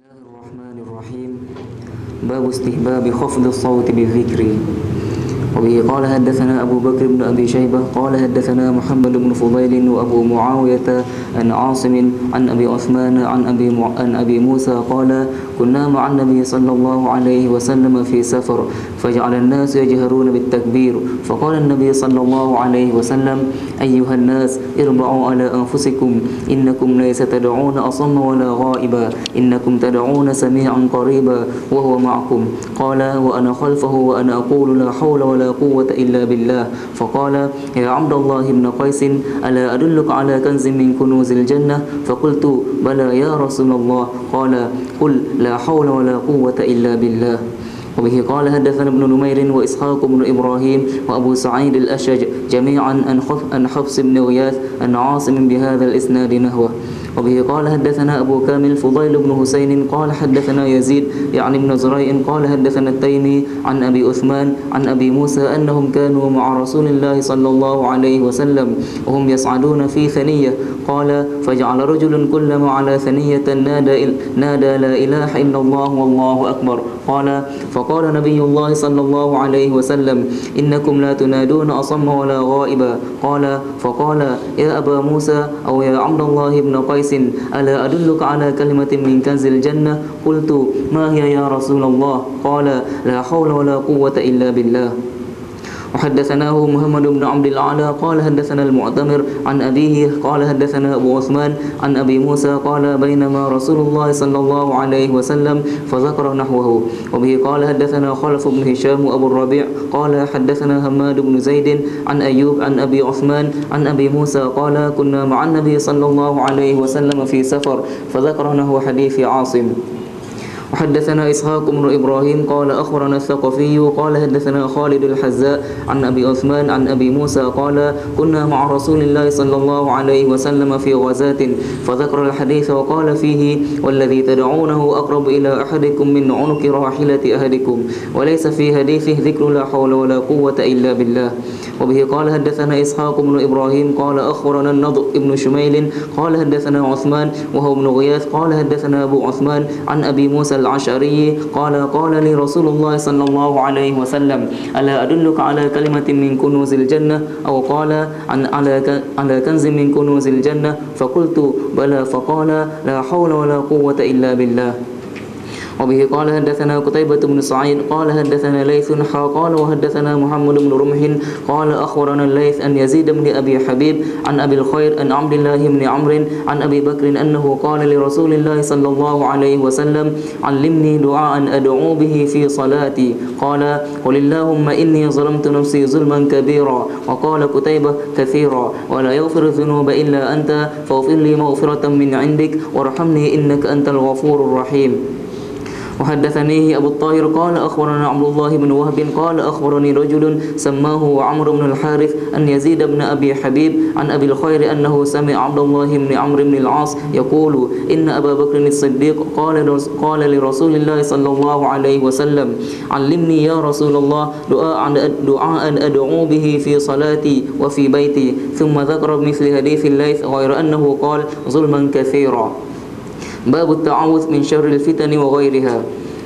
الله الرحمن الرحيم. باب استحباب خفض الصوت بالذكر. وبه قال حدثنا أبو بكر بن أبي شيبة قال حدثنا محمد بن فضيل وأبو معاوية عن عاصم عن أبي عثمان عن أبي موسى قال كنا مع النبي صلى الله عليه وسلم في سفر فجعل الناس يجهرون بالتكبير فقال النبي صلى الله عليه وسلم أيها الناس اربعوا على أنفسكم إنكم ليس تدعون أصم ولا غائبا إنكم تدعون سميعا قريبا وهو معكم. قال وأنا خلفه وأنا أقول لا حول ولا قوة إلا بالله. فقال يا عبد الله بن قيس ألا أدلك على كنز من كنوز الجنة؟ فقلت بلى يا رسول الله. قال قل لا حول ولا قوة إلا بالله. وبه قال حدثنا ابن نمير وإسحاق بن إبراهيم وأبو سعيد الأشج جميعا عن حفص بن غياث عن عاصم بهذا الإسناد نحوه. وبه قال حدثنا أبو كامل فضيل بن حسين قال حدثنا يزيد يعني ابن زريع قال حدثنا التيمي عن أبي عثمان عن أبي موسى أنهم كانوا مع رسول الله صلى الله عليه وسلم وهم يصعدون في ثنية. قال فجعل رجل كلما على ثنية نادى لا إله إلا الله والله أكبر. قال فقال نبي الله صلى الله عليه وسلم إنكم لا تنادون أصم ولا غائبا. قال فقال يا أبا موسى أو يا عبد الله بن قيس ألا أدلك على كلمة من كنز الجنة؟ قلت ما هي يا رسول الله؟ قال لا حول ولا قوة إلا بالله. وحدثناه محمد بن عبد الأعلى قال حدثنا المعتمر عن أبيه قال حدثنا أبو عثمان عن أبي موسى قال بينما رسول الله صلى الله عليه وسلم فذكر نحوه. وبه قال حدثنا خلف بن هشام وأبو الربيع قال حدثنا حماد بن زيد عن أيوب عن أبي عثمان عن أبي موسى قال كنا مع النبي صلى الله عليه وسلم في سفر فذكر نحو حديث عاصم. وحدثنا إسحاق بن إبراهيم قال أخبرنا الثقفي قال حدثنا خالد الحذاء عن أبي عثمان عن أبي موسى قال كنا مع رسول الله صلى الله عليه وسلم في غزاة فذكر الحديث وقال فيه والذي تدعونه أقرب إلى أحدكم من عنق راحلة أحدكم وليس في حديثه ذكر لا حول ولا قوة إلا بالله. وبه قال حدثنا إسحاق بن إبراهيم قال أخبرنا النضر بن شميل قال حدثنا عثمان وهو ابن غياث قال حدثنا أبو عثمان عن أبي موسى العشعري قال لي رسول الله صلى الله عليه وسلم ألا أدلك على كلمة من كنوز الجنة؟ أو قال على كنز من كنوز الجنة؟ فقلت بلى. فقال لا حول ولا قوة إلا بالله. وبه قال حدثنا قتيبة بن سعيد قال حدثنا ليث قال وحدثنا محمد بن رمح قال أخبرنا الليث أن يزيد بن أبي حبيب عن أبي الخير أن عبد الله بن عمرو عن أبي بكر أنه قال لرسول الله صلى الله عليه وسلم علمني دعاء أدعو به في صلاتي. قال قل اللهم إني ظلمت نفسي ظلما كبيرا. وقال قتيبة كثيرا ولا يغفر الذنوب إلا أنت فاغفر لي مغفرة من عندك وارحمني إنك أنت الغفور الرحيم. وحدثنيه أبو الطاهر قال أخبرنا عبد الله بن وهب قال أخبرني رجل سماه عمرو بن الحارث أن يزيد بن أبي حبيب عن أبي الخير أنه سمع عبد الله بن عمرو بن العاص يقول إن أبا بكر الصديق قال لرسول الله صلى الله عليه وسلم علمني يا رسول الله دعاء أدعو به في صلاتي وفي بيتي. ثم ذكر مثل حديث الليث غير أنه قال ظلما كثيرا. باب التعوذ من شر الفتن وغيرها.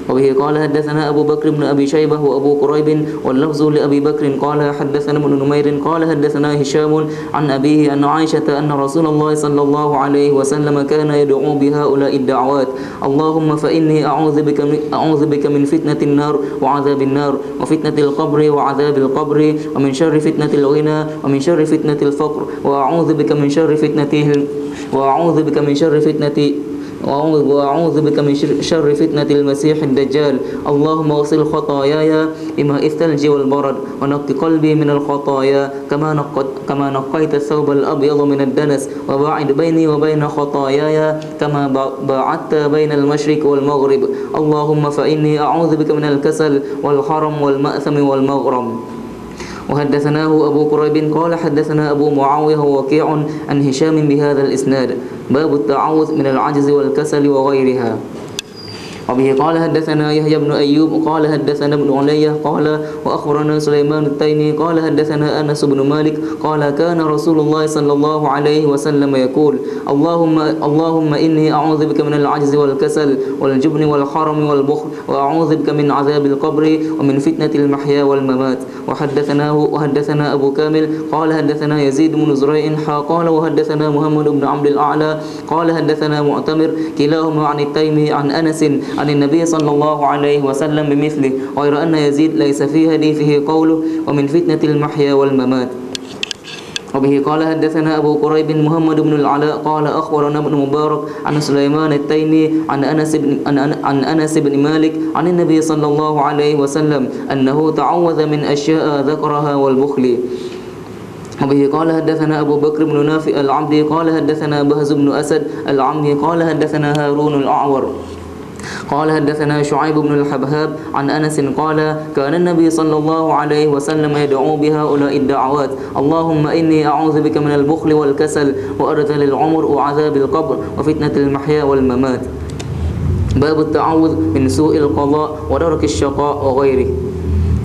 وبه قال حدثنا أبو بكر بن أبي شيبة وأبو قريب واللفظ لأبي بكر قال حدثنا ابن نمير قال حدثنا هشام عن أبيه أن عائشة أن رسول الله صلى الله عليه وسلم كان يدعو بهؤلاء الدعوات اللهم فإني أعوذ بك من فتنة النار وعذاب النار وفتنة القبر وعذاب القبر ومن شر فتنة الغنى ومن شر فتنة الفقر وأعوذ بك من شر شر فتنة المسيح الدجال. اللهم اغسل خطاياي بماء الثلج والبرد ونقي قلبي من الخطايا كما نقيت الثوب الأبيض من الدنس وباعد بيني وبين خطاياي كما باعدت بين المشرق والمغرب. اللهم فإني أعوذ بك من الكسل والحرم والمأثم والمغرم. وحدثناه أبو قريب قال حدثنا أبو معاوية ووكيع عن هشام بهذا الإسناد. باب التعوذ من العجز والكسل وغيرها. وبه قال حدثنا يحيى بن أيوب قال حدثنا ابن علي قال وأخبرنا سليمان التيمي قال حدثنا أنس بن مالك قال كان رسول الله صلى الله عليه وسلم يقول اللهم إني أعوذ بك من العجز والكسل والجبن والحرم والبخل وأعوذ بك من عذاب القبر ومن فتنة المحيا والممات. وحدثنا أبو كامل قال حدثنا يزيد بن زريع قال وحدثنا محمد بن عبد الأعلى قال حدثنا معتمر كلاهما عن التيمي عن أنس عن النبي صلى الله عليه وسلم بمثله غير أن يزيد ليس في حديثه قوله ومن فتنة المحيا والممات. وبه قال حدثنا أبو قريب محمد بن العلاء قال أخبرنا ابن مبارك عن سليمان التيمي عن أنس بن مالك عن النبي صلى الله عليه وسلم أنه تعوذ من أشياء ذكرها والبخل. وبه قال حدثنا أبو بكر بن نافع العبدي قال حدثنا بهز بن أسد العمي قال حدثنا هارون الأعور قال حدثنا شعيب بن الحبهاب عن أنس قال كان النبي صلى الله عليه وسلم يدعو بهؤلاء الدعوات اللهم إني أعوذ بك من البخل والكسل وأرذل العمر وعذاب القبر وفتنة المحيا والممات. باب التعوذ من سوء القضاء ودرك الشقاء وغيره.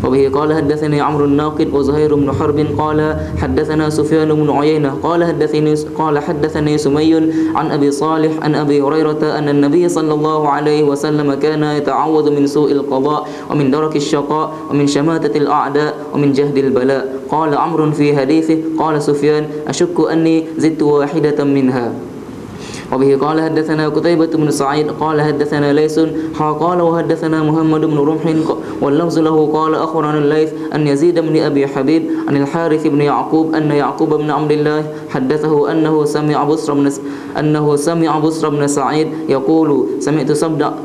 وبه قال حدثني عمرو الناقد وزهير بن حرب قال حدثنا سفيان بن عيينة قال حدثني سمي عن أبي صالح عن أبي هريرة أن النبي صلى الله عليه وسلم كان يتعوذ من سوء القضاء ومن درك الشقاء ومن شماتة الأعداء ومن جهد البلاء. قال عمرو في حديثه قال سفيان أشك أني زدت واحدة منها. وبه قال حدثنا قتيبة بن سعيد قال حدثنا ليث قال وحدثنا محمد بن رمح واللفظ له قال أخبرنا الليث أن يزيد بن أبي حبيب عن الحارث بن يعقوب أن يعقوب بن عبد الله حدثه أنه سمع بصر بن سعيد يقول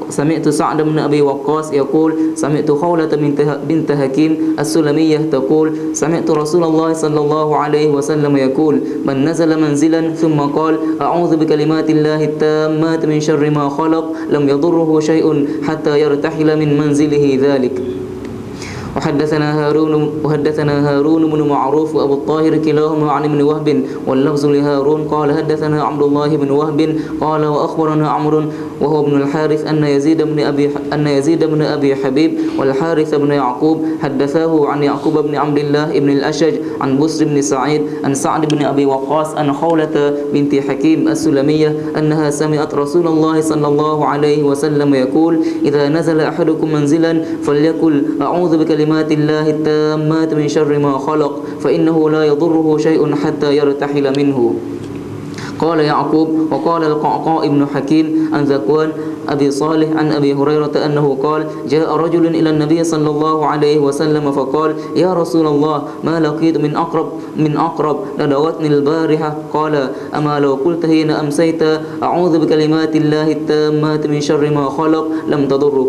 سمعت سعد بن أبي وقاص يقول سمعت خولة بنت حكيم السلمية تقول سمعت رسول الله صلى الله عليه وسلم يقول من نزل منزلا ثم قال أعوذ بكلمات الله التامات من شر ما خلق لم يضره شيء حتى يرتحل من منزله ذلك. وحدثنا هارون بن معروف وأبو الطاهر كلاهما عن ابن وهب واللفظ لهارون قال حدثنا عبد الله بن وهب قال وأخبرنا عمرو وهو ابن الحارث أن يزيد بن أبي حبيب والحارث بن يعقوب حدثاه عن يعقوب بن عبد الله بن الأشج عن بصر بن سعيد عن سعد بن أبي وقاص أن خولة بنت حكيم السلمية أنها سمعت رسول الله صلى الله عليه وسلم يقول إذا نزل أحدكم منزلا فليقل أعوذ بكلمات الله التامات من شر ما خلق فإنه لا يضره شيء حتى يرتحل منه. قال يعقوب وقال القعقاع بن حكيم عن ذكوان أبي صالح عن أبي هريرة أنه قال جاء رجل إلى النبي صلى الله عليه وسلم فقال يا رسول الله ما لقيت من أقرب لدغتني البارحة قال أما لو قلت حين أمسيت أعوذ بكلمات الله التامات من شر ما خلق لم تضرك.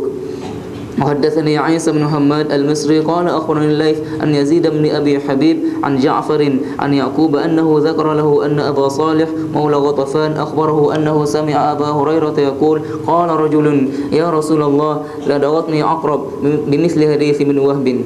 وحدثني عيسى بن حماد المصري قال أخبرني الليث أن يزيد بن أبي حبيب عن جعفر عن يعقوب أنه ذكر له أن أبا صالح مولى غطفان أخبره أنه سمع أبا هريرة يقول قال رجل يا رسول الله لدغتني عقرب بمثل حديث ابن وهب.